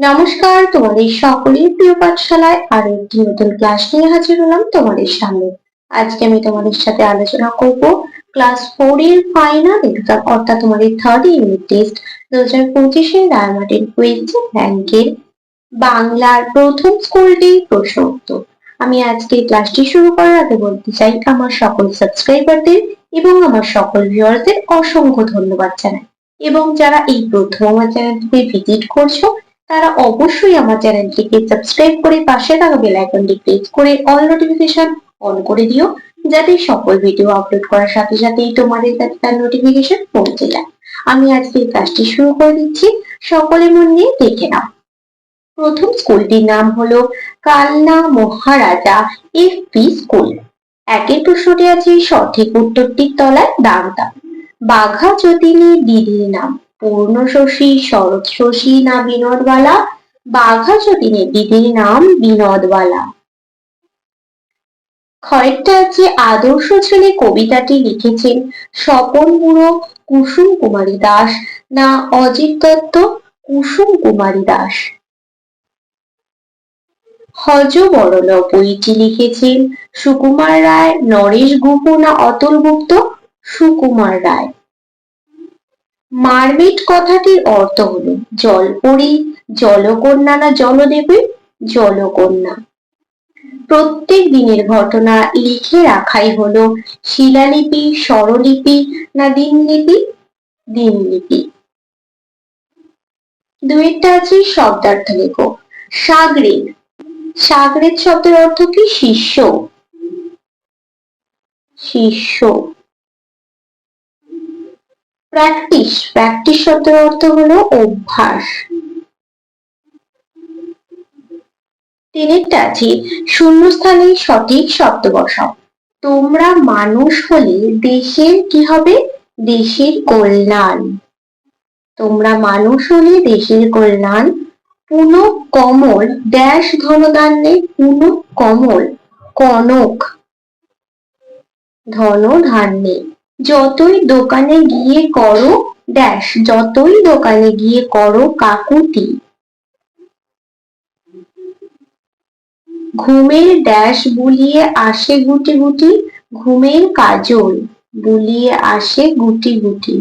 নমস্কার, তোমাদের সকলের প্রিয় পাঠশালায় আরো একটি নতুন ক্লাস নিয়ে হাজির হলাম তোমাদের সামনে। আজকে আমি তোমাদের সাথে আলোচনা করব ক্লাস 4 এর ফাইনাল এক্সাম অর্থাৎ তোমাদের third unit test 2025 Ray Martin quiz ব্যাংকের বাংলার প্রথম স্কুলটি প্রশ্ন উত্তর। আমি আজকে ক্লাসটি শুরু করার আগে বলতে চাই আমার সকল সাবস্ক্রাইবারদের এবং আমার সকল ভিউয়ারদের অসংখ্য ধন্যবাদ জানাই, এবং যারা এই প্রথম আমার চ্যানেলটিতে ভিজিট করছো তারা অবশ্যই আমার চ্যানেলটিকে সাবস্ক্রাইব করে পাশে থাকা বেল আইকনটি ক্লিক করে অল নোটিফিকেশন অন করে দিও, যাতে সকল ভিডিও আপলোড করার সাথে সাথেই তোমাদের কাছে তার নোটিফিকেশন পৌঁছে যায়। আমি আজকে ক্লাসটি শুরু করে দিচ্ছি, সকলে মন দিয়ে দেখে নাও। প্রথম স্কুলটির নাম হলো কালনা মহারাজা এফপি স্কুল। একের প্রশ্নটি আছে সঠিক উত্তরটির তলায় দাগ দাও। বাঘা যতীনের দিদির নাম পূর্ণ শশী, শরৎ শশী না বিনোদবালা? বাঘা যতীনের দিদির নাম বিনোদবালা। কয়েকটা আছে আদর্শ ছেলে কবিতাটি লিখেছেন স্বপন বুড়ো, কুসুম কুমারী দাস না অজিত দত্ত? কুসুম কুমারী দাস। হজ বড়ল বইটি লিখেছেন সুকুমার রায়, নরেশ গুহ না অতুল গুপ্ত? সুকুমার রায়। মারমিট কথাটির অর্থ হলো জলপরী, জলকন্যা না জলদেবী? জলকন্যা। প্রত্যেক দিনের ঘটনা লিখে রাখাই হলো শিলালিপি, স্বরলিপি না দিনলিপি? দিনলিপি। দুইটা আছে শব্দার্থ লেখো। সাগরেদ, সাগরেদ শব্দের অর্থ কি? শিষ্য, শিষ্য। প্র্যাকটিস, প্র্যাকটিস শব্দের অর্থ হলো অভ্যাস। তিনেরটা আছে শূন্যস্থানে সঠিক শব্দ বসাও। তোমরা মানুষ হলে দেশের কি হবে? দেশের কল্যাণ। তোমরা মানুষ হলে দেশের কল্যাণ। পুনঃ কমল ড্যাশ ধনদান নেই? পুনঃ কমল কনক ধন ধান নেই। যতই দোকানে গিয়ে করো ড্যাশ, যতই দোকানে গিয়ে করো কাকুতি। ঘুমের ড্যাশ বুলিয়ে আসে গুটি গুটি? ঘুমের কাজল বুলিয়ে আসে গুটি গুটি।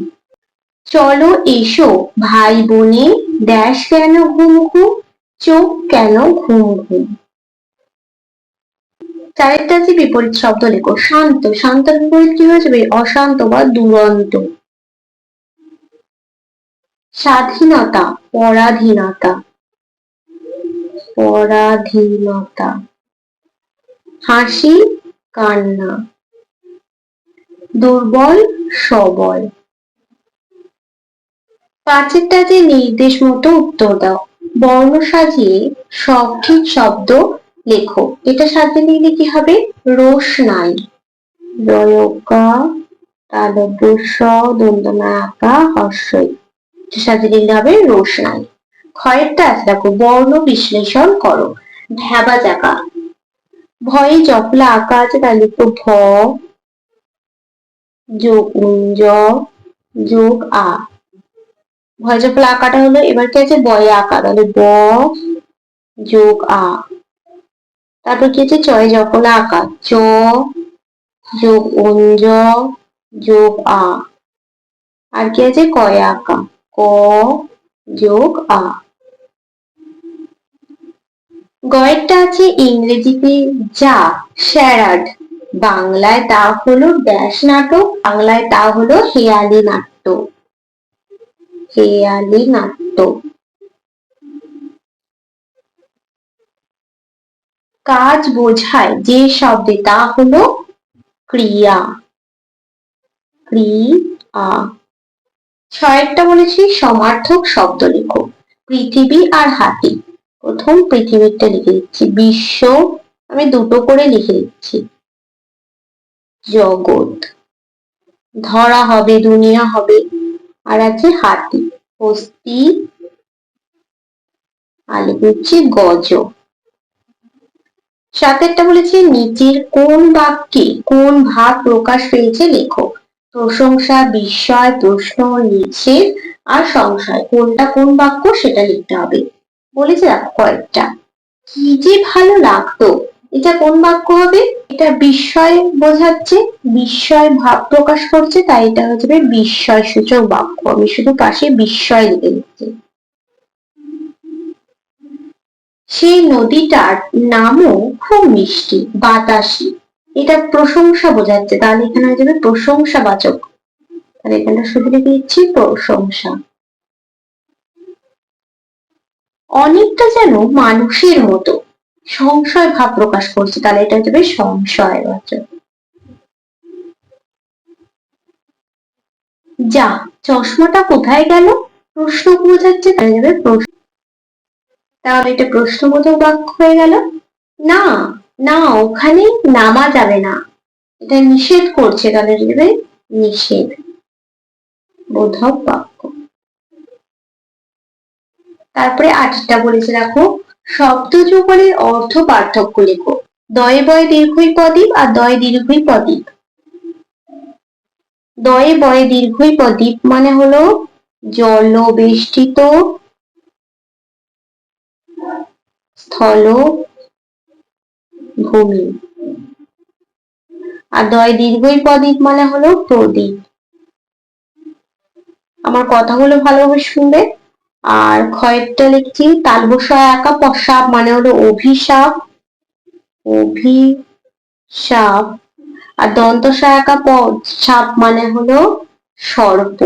চলো এসো ভাই বোনে ড্যাশ কেন ঘুম ঘুম? চোখ কেন ঘুম ঘুম। চারেরটা আছে বিপরীত শব্দ লেখো। শান্ত, শান্তের বিপরীত কি হয়ে যাবে? অশান্ত বা দুরন্ত। স্বাধীনতা, পরাধীনতা, পরাধীনতা। হাসি, কান্না। দুর্বল, সবল। পাঁচেরটা যে নির্দেশ মতো উত্তর দাও। বর্ণ সাজিয়ে সঠিক শব্দ লেখো। এটা সাজিয়ে নিলে কি হবে? রোশনাই, রয়কা তালব্যস্য দন্তনাকা হর্ষই। সাজিয়ে নিলে হবে রোশনাই। ক্ষয়েরটা আছে দেখো, বর্ণ বিশ্লেষণ করো। ঢেবা জাকা, ভয়ে জপলা আঁকা আছে, তাহলে লিখো ভ যোগ উঞ্জ যোগ আ। ভয় জপলা আঁকাটা হলো, এবার কি আছে? বয়ে আঁকা, তাহলে ব যোগ আ। তারপর কি আছে? চয়ে জপলা আঁকা, চ যোগ উঞ্জ যোগ আ। আর কি আছে? কয়ে আঁকা, ক যোগ আ। গয়েরটা আছে ইংরেজিতে যা, শ্যারাড। বাংলায় তা হলো ড্যাশ নাটক? বাংলায় তা হলো হেয়ালি নাট্য, হেয়ালি নাট্য। কাজ বোঝায় যে শব্দে, তা হলো ক্রিয়া, ক্রিয়া। ছয়েরটা বলেছি সমার্থক শব্দ লেখো। পৃথিবী আর হাতি। প্রথম পৃথিবীরটা লিখে দিচ্ছি। বিশ্ব, আমি দুটো করে লিখে দিচ্ছি। জগৎ, ধরা হবে, দুনিয়া হবে। আর আছে হাতি, হস্তি, আর লিখছি গজ। সাতেরটা বলেছি নিচের কোন বাক্যে কোন ভাব প্রকাশ পেয়েছে লেখো। প্রশংসা, বিস্ময়, প্রশ্ন, নিষেধ আর সংশয়। কোনটা কোন বাক্য সেটা লিখতে হবে। বলেছে দেখো কয়েকটা। কি যে ভালো লাগতো, এটা কোন বাক্য হবে? এটা বিস্ময় বোঝাচ্ছে, বিস্ময় ভাব প্রকাশ করছে, তাই এটা হচ্ছে বিস্ময় সূচক বাক্য। আমি শুধু পাশে বিস্ময় লিখে দিচ্ছি। সেই নদীটার নামও খুব মিষ্টি, বাতাসি। এটা প্রশংসা বোঝাচ্ছে, তাহলে এখানে হয়ে যাবে প্রশংসাবাচক। তাহলে এখানটা শুধু লিখে দিচ্ছি প্রশংসা। অনেকটা যেন মানুষের মতো, সংশয় ভাব প্রকাশ করছে, তাহলে এটা হচ্ছে সংশয়বাচক। যা, চশমাটা কোথায় গেল? প্রশ্ন বোঝাচ্ছে, তাহলে যাবে প্রশ্ন। তাহলে এটা প্রশ্নবোধক বাক্য হয়ে গেল। না, না ওখানে নামা যাবে না, এটা নিষেধ করছে, তাহলে যাবে নিষেধ বোধক বাক্য। তারপরে আটটা বলেছে দেখো, শব্দ যুগলের অর্থ পার্থক্য লেখো। দয়ে বয়ে দীর্ঘই পদীপ আর দয়ে দীর্ঘই পদীপ। দয়ে বয়ে দীর্ঘই পদীপ মানে হলো জল বেষ্টিত স্থল ভূমি, আর দয় দীর্ঘই পদীপ মানে হলো প্রদীপ। আমার কথাগুলো ভালোভাবে শুনবে। আর ক্ষয়েরটা লিখছি, তালবসা একা পশাপ মানে হলো অভিশাপ, অভিশাপ। আর দন্ত সহায়িকা সাপ মানে হলো সর্প,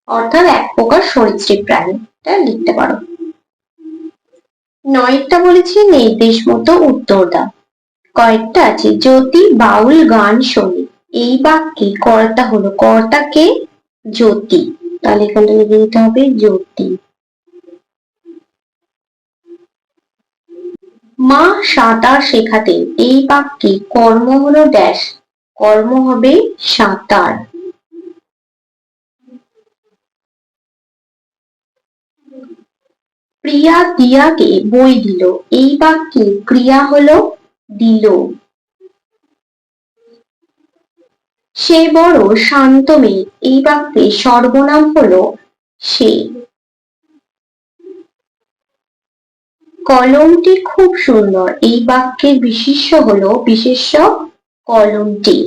অর্থাৎ এক প্রকার সরীসৃপ প্রাণী। এটা লিখতে পারো। নয়টা বলেছি নির্দেশ মতো উত্তর দাও। কয়েকটা আছে, জ্যোতি বাউল গান শোনে। এই বাক্যে কর্তা হলো, কর্তা কে? জ্যোতি, তাহলে এখানটা লিখে দিতে হবে জ্যোতি। মা সাঁতার শেখাতেন। এই বাক্যে কর্ম হলো ড্যাশ, কর্ম হবে সাঁতার। প্রিয়া দিয়াকে বই দিল। এই বাক্যে ক্রিয়া হলো দিল। সে বড় শান্ত মেয়ে। এই বাক্যে সর্বনাম হলো সে। কলমটি খুব সুন্দর। এই বাক্যের বিশেষ্য হলো বিশেষ্য কলমটি।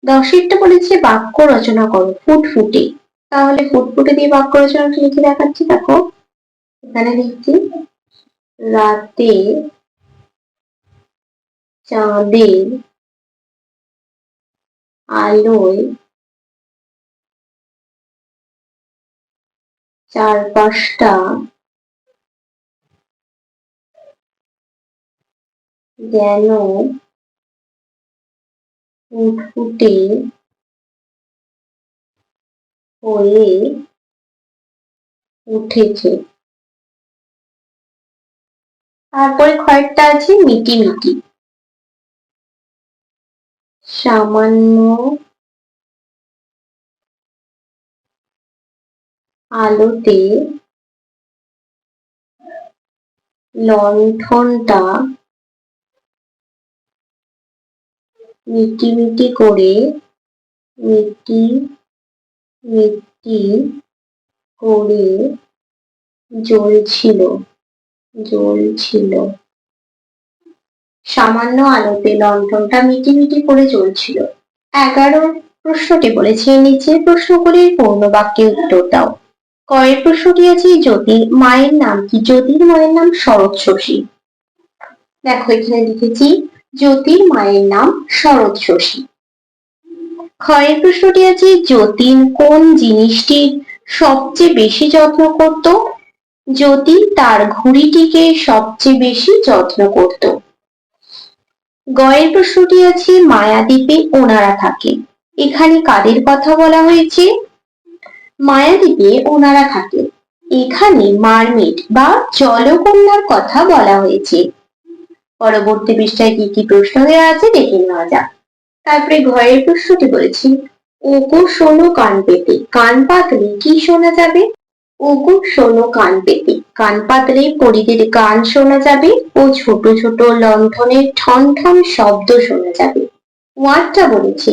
দশেরটা বলেছে বাক্য রচনা করো ফুটফুটে। তাহলে ফুটফুটে দিয়ে বাক্য রচনাটা লিখে দেখাচ্ছি, দেখো এখানে লিখছি, রাতে চাঁদের আলোয় চারপাশটা যেন ফুটফুটে হয়ে উঠেছে। তারপরে কয়েকটা আছে মিটি মিটি। সামান্য আলোতে লণ্ঠনটা মিটি মিটি করে মিটি মিটি করে জ্বলছিল জ্বলছিল। সামান্য আলোতে লণ্ঠনটা মিটি মিটি করে জ্বলছিল। 11 প্রশ্নটি বলেছে, নিচের প্রশ্নগুলির পূর্ণ বাক্যে উত্তর দাও। কয়ের প্রশ্নটি আছে, জ্যোতির মায়ের নাম কি? জ্যোতির মায়ের নাম শরৎ শশী। দেখো এখানে লিখেছি জ্যোতির মায়ের নাম শরৎ শশী। ক্ষয়ের প্রশ্নটি আছে, যতীন কোন জিনিসটির সবচেয়ে বেশি যত্ন করত? যতীন তার ঘুড়িটিকে সবচেয়ে বেশি যত্ন করত। গয়ের প্রশ্নটি আছে, মায়াদ্বীপে ওনারা থাকে। এখানে কাদের কথা বলা হয়েছে? মায়াদ্বীপে ওনারা থাকে, এখানে মারমেড বা জলকন্যার কথা বলা হয়েছে। পরবর্তী পৃষ্ঠায় কি কি প্রশ্ন দেওয়া আছে দেখে নেওয়া যাক। তারপরে ঘয়ের প্রশ্নটি বলেছি, ওগো শোনো কান পেতে। কান পাতলে কি শোনা যাবে? ওগো শোনো কান পেতে, কান পাতলে পরীদের গান শোনা যাবে ও ছোট ছোট লণ্ঠনের ঠন ঠন শব্দ শোনা যাবে। ওয়ার্ডটা বলেছে,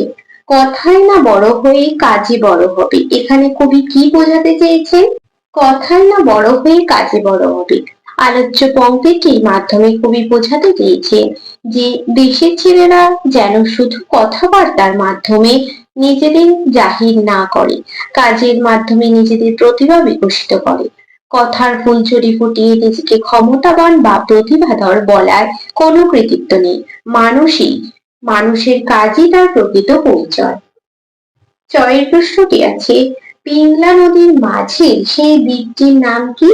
কথায় না বড় হয়ে কাজে বড় হবে। এখানে কবি কি বোঝাতে চেয়েছেন? কথায় না বড় হয়ে কাজে বড় হবে। আলোচ্য পংক্তিটির মাধ্যমে কবি বোঝাতে চেয়েছেন যে দেশের ছেলেরা যেন শুধু কথাবার্তার মাধ্যমে নিজেদের জাহির না করে, কাজের মাধ্যমে নিজেদের প্রতিভা বিকশিত করে। কথার ফুলঝুরি ফুটিয়ে নিজেকে ক্ষমতাবান বা প্রতিভাধর বলার কোনো কৃতিত্ব নেই। মানুষের কাজই তার প্রকৃত পরিচয়। চয়ের প্রশ্নটি আছে, পিংলা নদীর মাঝে সেই দ্বীপটির নাম কি?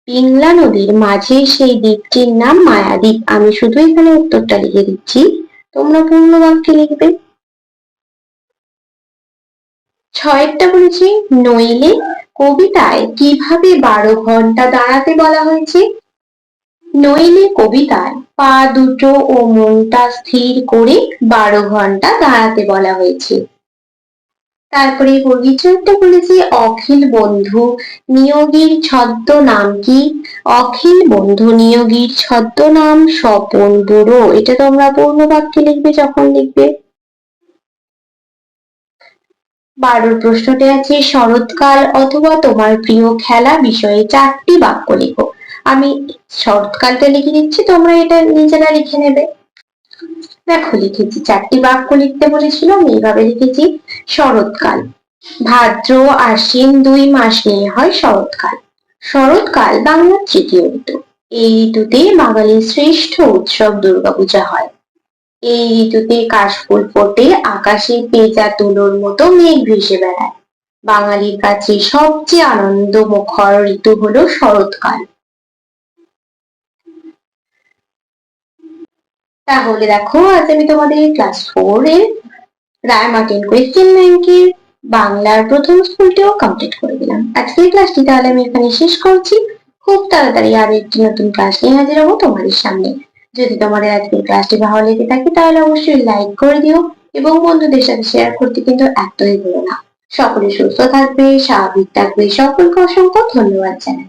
পিংলা নদীর মাঝে সেই দ্বীপটির নাম মায়াদ্বীপ। আমি শুধু এখানে উত্তরটা লিখে দিচ্ছি, তোমরা পূর্ণ বাক্যে লিখবে। ছয়েরটা বলেছি, নইলে কবিতায় কিভাবে 12 ঘন্টা দাঁড়াতে বলা হয়েছে? নইলে কবিতায় পা দুটো ও মনটা স্থির করে 12 ঘন্টা দাঁড়াতে বলা হয়েছে। তারপরে পরিচয়টা বলেছি, অখিল বন্ধু নিয়োগীর ছদ্মনাম কি? অখিল বন্ধু নিয়োগীর ছদ্মনাম স্বপন বুড়ো। এটা তোমরা পূর্ণ বাক্যে লিখবে যখন লিখবে। 12 প্রশ্নটি আছে, শরৎকাল অথবা তোমার প্রিয় খেলা বিষয়ে 4টি বাক্য লেখো। আমি শরৎকালটা লিখে দিচ্ছি, তোমরা এটা নিজেরা লিখে নেবে। দেখো লিখেছি, 4টি বাক্য লিখতে বলেছিল, আমি এইভাবে লিখেছি। শরৎকাল, ভাদ্র আশ্বিন 2 মাস নিয়ে হয় শরৎকাল। শরৎকাল বাংলার তৃতীয় ঋতু। এই ঋতুতে বাঙালির শ্রেষ্ঠ উৎসব দুর্গাপূজা হয়। এই ঋতুতে কাশফুল ফোটে, আকাশে পেঁচা তুলোর মতো মেঘ ভেসে বেড়ায়। বাঙালির কাছে সবচেয়ে আনন্দমুখর ঋতু হলো শরৎকাল। তাহলে দেখো, আজ আমি তোমাদের ক্লাস 4 এর রায়মার্টিন কোয়েশ্চেন ব্যাংকের বাংলার প্রথম স্কুলটিও কমপ্লিট করে দিলাম। আজকের ক্লাসটি তাহলে আমি এখানে শেষ করছি। খুব তাড়াতাড়ি আরো একটি নতুন ক্লাস নিয়ে হাজির হবো তোমাদের সামনে। যদি তোমাদের আজকের ক্লাসটি ভালো লেগে থাকে তাহলে অবশ্যই লাইক করে দিও এবং বন্ধুদের সাথে শেয়ার করতে কিন্তু একদমই ভুলো না। সকলে সুস্থ থাকবে, স্বাভাবিক থাকবে, সকলকে অসংখ্য ধন্যবাদ জানাই।